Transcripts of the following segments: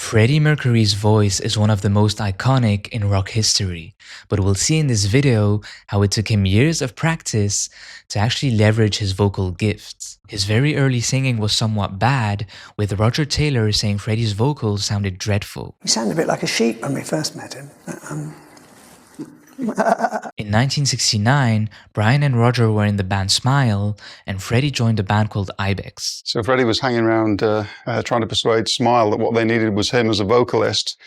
Freddie Mercury's voice is one of the most iconic in rock history, but we'll see in this video how it took him years of practice to actually leverage his vocal gifts. His very early singing was somewhat bad, with Roger Taylor saying Freddie's vocals sounded dreadful. He sounded a bit like a sheep when we first met him. In 1969, Brian and Roger were in the band Smile, and Freddie joined a band called Ibex. So Freddie was hanging around trying to persuade Smile that what they needed was him as a vocalist.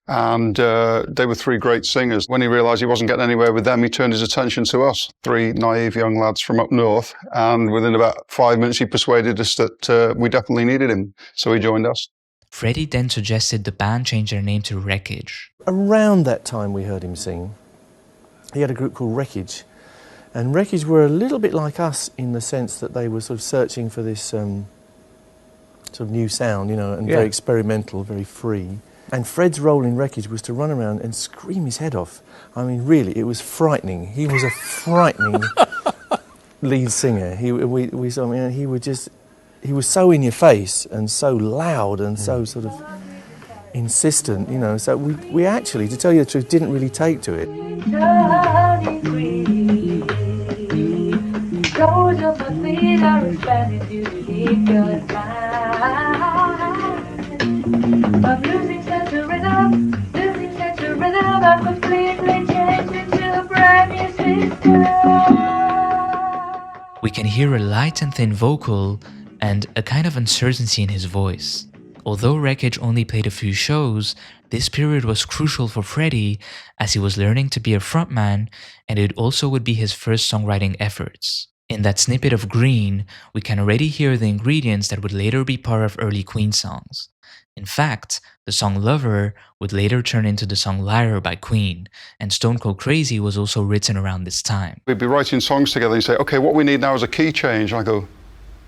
And they were three great singers. When he realised he wasn't getting anywhere with them, he turned his attention to us, three naive young lads from up north. And within about 5 minutes, he persuaded us that we definitely needed him. So he joined us. Freddie then suggested the band change their name to Wreckage. Around that time we heard him sing. He had a group called Wreckage, and Wreckage were a little bit like us in the sense that they were sort of searching for this sort of new sound, you know, and very experimental, very free. And Fred's role in Wreckage was to run around and scream his head off. I mean, really, it was frightening. He was a frightening lead singer. He was so in your face and so loud and so sort of insistent, you know, so we actually, to tell you the truth, didn't really take to it. We can hear a light and thin vocal and a kind of uncertainty in his voice. Although Wreckage only played a few shows, this period was crucial for Freddie as he was learning to be a frontman, and it also would be his first songwriting efforts. In that snippet of Green, we can already hear the ingredients that would later be part of early Queen songs. In fact, the song Lover would later turn into the song Liar by Queen, and Stone Cold Crazy was also written around this time. We'd be writing songs together and he'd say, okay, what we need now is a key change. And I go,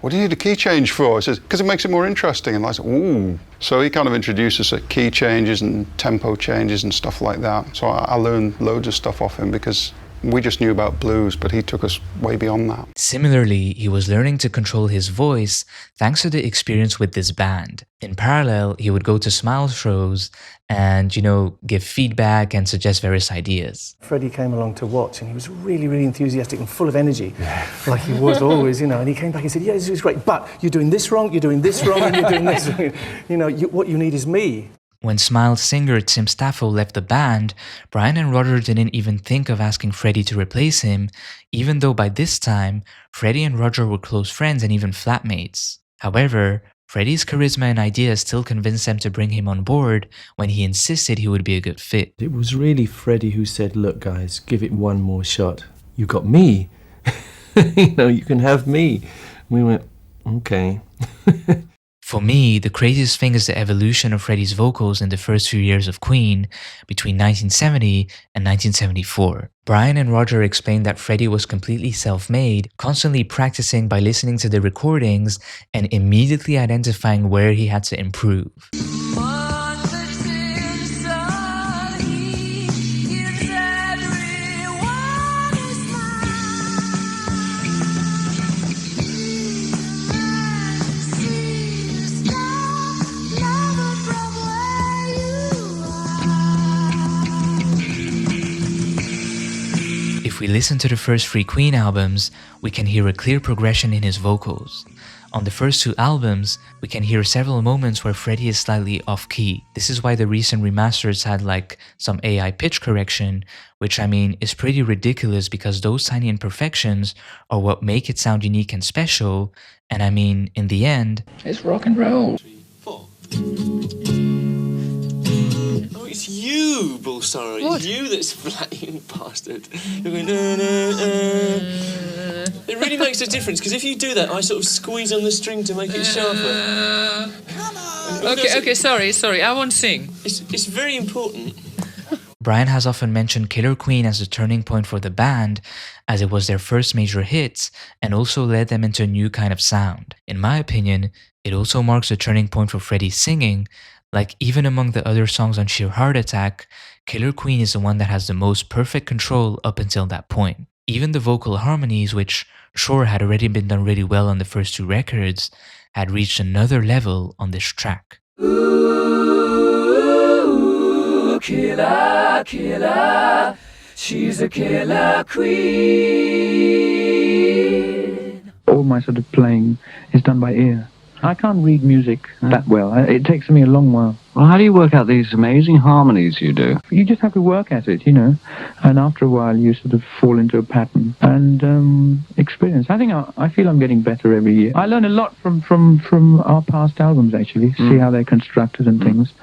what do you need a key change for? He says, because it makes it more interesting. And I said, ooh. So he kind of introduced us at key changes and tempo changes and stuff like that. So I learned loads of stuff off him because we just knew about blues, but he took us way beyond that. Similarly, he was learning to control his voice thanks to the experience with this band. In parallel, he would go to Smile shows and, you know, give feedback and suggest various ideas. Freddie came along to watch and he was really, really enthusiastic and full of energy, like he was always, you know, and he came back and said, yeah, this is great, but you're doing this wrong, you're doing this wrong, and you're doing this wrong. You know, what you need is me. When Smile's singer Tim Staffel left the band, Brian and Roger didn't even think of asking Freddie to replace him, even though by this time, Freddie and Roger were close friends and even flatmates. However, Freddie's charisma and ideas still convinced them to bring him on board when he insisted he would be a good fit. It was really Freddie who said, look guys, give it one more shot. You got me. You know, you can have me. We went, okay. For me, the craziest thing is the evolution of Freddie's vocals in the first few years of Queen, between 1970 and 1974. Brian and Roger explained that Freddie was completely self-made, constantly practicing by listening to the recordings and immediately identifying where he had to improve. If we listen to the first three Queen albums, we can hear a clear progression in his vocals. On the first two albums, we can hear several moments where Freddie is slightly off-key. This is why the recent remasters had like some AI pitch correction, which I mean is pretty ridiculous because those tiny imperfections are what make it sound unique and special, and I mean, in the end, it's rock and roll. 3, 4. It's you, Bolsonaro. It's you that's flattening bastard. You're going, It really makes a difference, because if you do that, I sort of squeeze on the string to make it sharper. Okay, sorry, I won't sing. It's very important. Brian has often mentioned Killer Queen as a turning point for the band, as it was their first major hits and also led them into a new kind of sound. In my opinion, it also marks a turning point for Freddie's singing. Like, even among the other songs on Sheer Heart Attack, Killer Queen is the one that has the most perfect control up until that point. Even the vocal harmonies, which sure had already been done really well on the first two records, had reached another level on this track. Ooh. killer, killer. She's a killer queen. All my sort of playing is done by ear. I can't read music that well. It takes me a long while. Well, how do you work out these amazing harmonies you do? You just have to work at it, you know, and after a while you sort of fall into a pattern and experience. I think I feel I'm getting better every year. I learn a lot from our past albums, actually, see how they're constructed and things.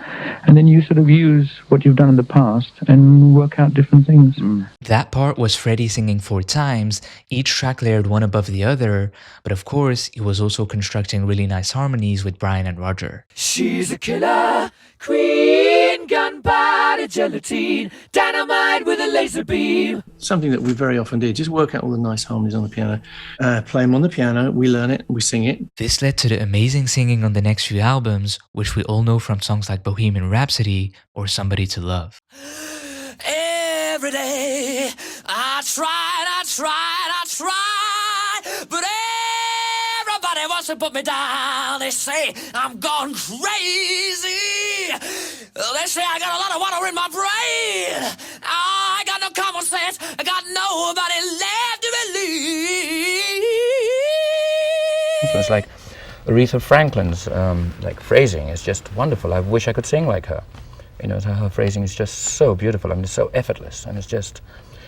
And then you sort of use what you've done in the past and work out different things. That part was Freddie singing 4 times, each track layered one above the other, but of course, he was also constructing really nice harmonies with Brian and Roger. She's a killer queen, gunpowder gelatine, dynamite with a laser beam. Something that we very often do, just work out all the nice harmonies on the piano, play them on the piano, we learn it, we sing it. This led to the amazing singing on the next few albums, which we all know from songs like Bohemian Rhapsody or Somebody to Love. Every day I tried, but everybody wants to put me down. They say I'm gone crazy. They say I got a lot of water in my brain. I got no common sense. I got nobody left to believe. It's like Aretha Franklin's phrasing is just wonderful. I wish I could sing like her. You know, her phrasing is just so beautiful. I mean, it's so effortless, and it's just,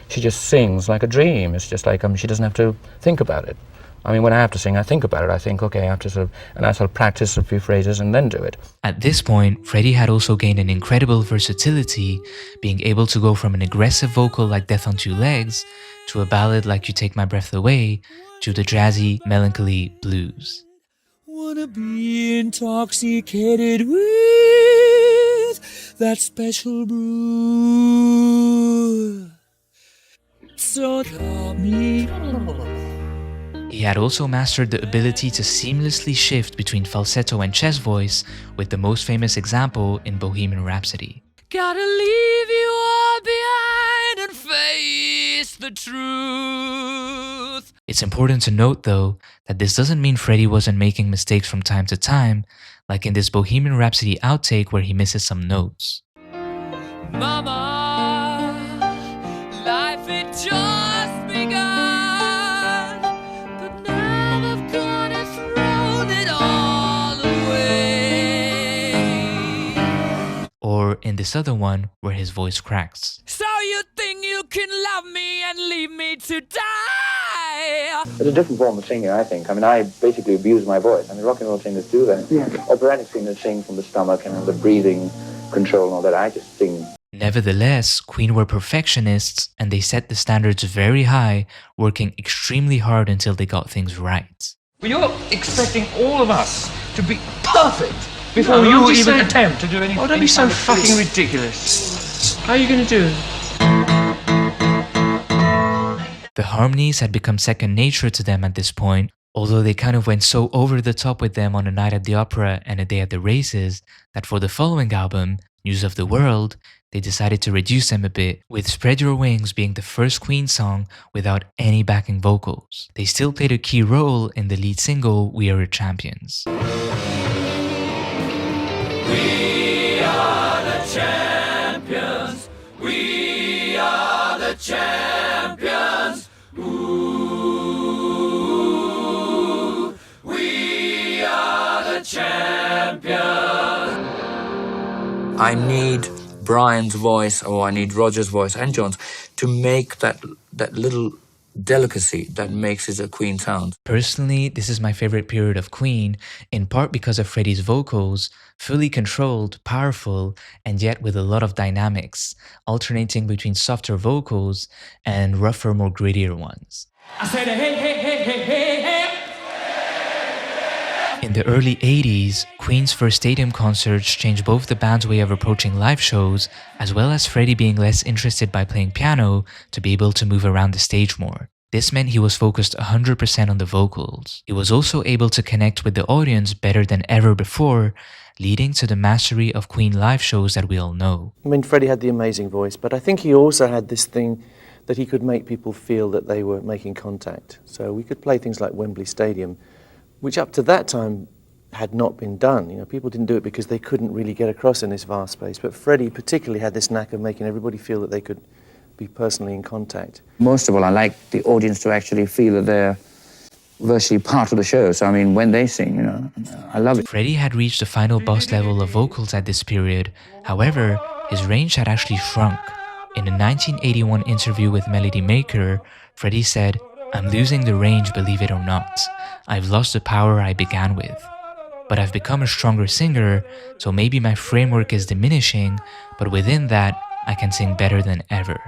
she just sings like a dream. It's just like, she doesn't have to think about it. I mean, when I have to sing, I think about it. I think, okay, I have to and I practice a few phrases and then do it. At this point, Freddie had also gained an incredible versatility, being able to go from an aggressive vocal like Death on Two Legs, to a ballad like You Take My Breath Away, to the jazzy, melancholy blues. Wanna be intoxicated with that special brew. So call me. He had also mastered the ability to seamlessly shift between falsetto and chest voice, with the most famous example in Bohemian Rhapsody. Gotta leave you all behind and face the truth. It's important to note, though, that this doesn't mean Freddie wasn't making mistakes from time to time, like in this Bohemian Rhapsody outtake where he misses some notes. Mama, life it just begun, but now I've gone and thrown it all away. Or in this other one where his voice cracks. So you think you can love me and leave me to die? It's a different form of singing, I think. I mean, I basically abuse my voice. I mean, rock and roll singers do that. Yeah. Operatic singers sing from the stomach and the breathing control and all that. I just sing. Nevertheless, Queen were perfectionists and they set the standards very high, working extremely hard until they got things right. Well, you're expecting all of us to be perfect before you even attempt to do anything. Oh, don't be so fucking ridiculous. How are you going to do it? The harmonies had become second nature to them at this point, although they kind of went so over the top with them on A Night at the Opera and A Day at the Races that for the following album, News of the World, they decided to reduce them a bit, with Spread Your Wings being the first Queen song without any backing vocals. They still played a key role in the lead single, We Are Your Champions. We are the champions. We are the champions. Ooh, we are the champions. I need Brian's voice, or I need Roger's voice and John's to make that little delicacy that makes it a Queen sound. Personally, this is my favorite period of Queen, in part because of Freddie's vocals, fully controlled, powerful, and yet with a lot of dynamics, alternating between softer vocals and rougher, more grittier ones. I said, hey, hey, hey, hey, hey, hey. In the early 80s, Queen's first stadium concerts changed both the band's way of approaching live shows, as well as Freddie being less interested by playing piano to be able to move around the stage more. This meant he was focused 100% on the vocals. He was also able to connect with the audience better than ever before, leading to the mastery of Queen live shows that we all know. I mean, Freddie had the amazing voice, but I think he also had this thing that he could make people feel that they were making contact. So we could play things like Wembley Stadium, which up to that time had not been done. You know, people didn't do it because they couldn't really get across in this vast space. But Freddie particularly had this knack of making everybody feel that they could be personally in contact. Most of all, I like the audience to actually feel that they're virtually part of the show. So, I mean, when they sing, you know, I love it. Freddie had reached the final boss level of vocals at this period. However, his range had actually shrunk. In a 1981 interview with Melody Maker, Freddie said, "I'm losing the range, believe it or not. I've lost the power I began with. But I've become a stronger singer, so maybe my framework is diminishing, but within that, I can sing better than ever.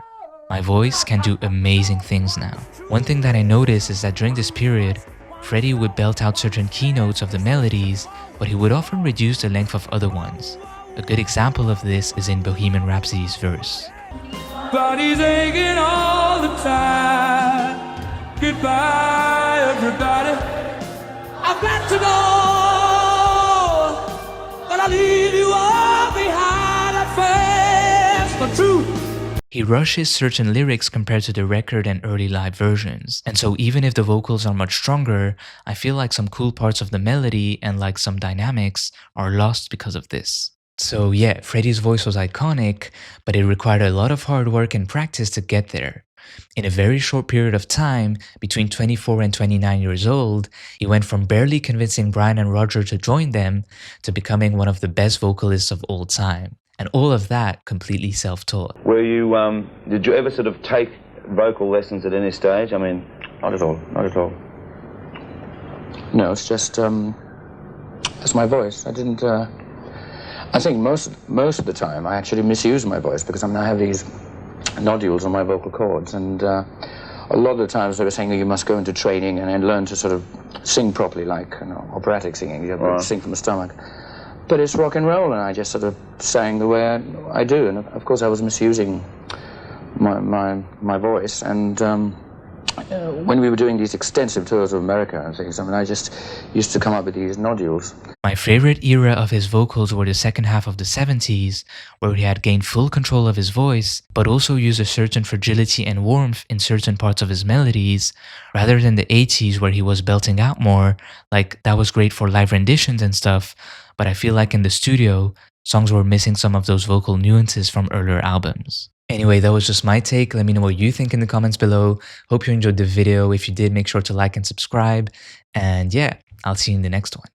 My voice can do amazing things now." One thing that I noticed is that during this period, Freddie would belt out certain keynotes of the melodies, but he would often reduce the length of other ones. A good example of this is in Bohemian Rhapsody's verse. Body's aching all the time. Goodbye, everybody. I've got to go, but I'll leave you all behind at first. The truth. He rushes certain lyrics compared to the record and early live versions, and so even if the vocals are much stronger, I feel like some cool parts of the melody and like some dynamics are lost because of this. So yeah, Freddie's voice was iconic, but it required a lot of hard work and practice to get there. In a very short period of time, between 24 and 29 years old, he went from barely convincing Brian and Roger to join them to becoming one of the best vocalists of all time. And all of that completely self-taught. Were you, did you ever sort of take vocal lessons at any stage? I mean, Not at all, not at all. No, it's just, it's my voice. I didn't, I think most of the time I actually misuse my voice because I have these nodules on my vocal cords, and a lot of the times they were saying that you must go into training and then learn to sort of sing properly, like, you know, operatic singing. You have to sing from the stomach. But it's rock and roll, and I just sort of sang the way I do, and of course I was misusing my voice. And when we were doing these extensive tours of America and things, I mean, I just used to come up with these nodules. My favorite era of his vocals were the second half of the 70s, where he had gained full control of his voice, but also used a certain fragility and warmth in certain parts of his melodies, rather than the 80s where he was belting out more. Like, that was great for live renditions and stuff, but I feel like in the studio, songs were missing some of those vocal nuances from earlier albums. Anyway, that was just my take. Let me know what you think in the comments below. Hope you enjoyed the video. If you did, make sure to like and subscribe. And yeah, I'll see you in the next one.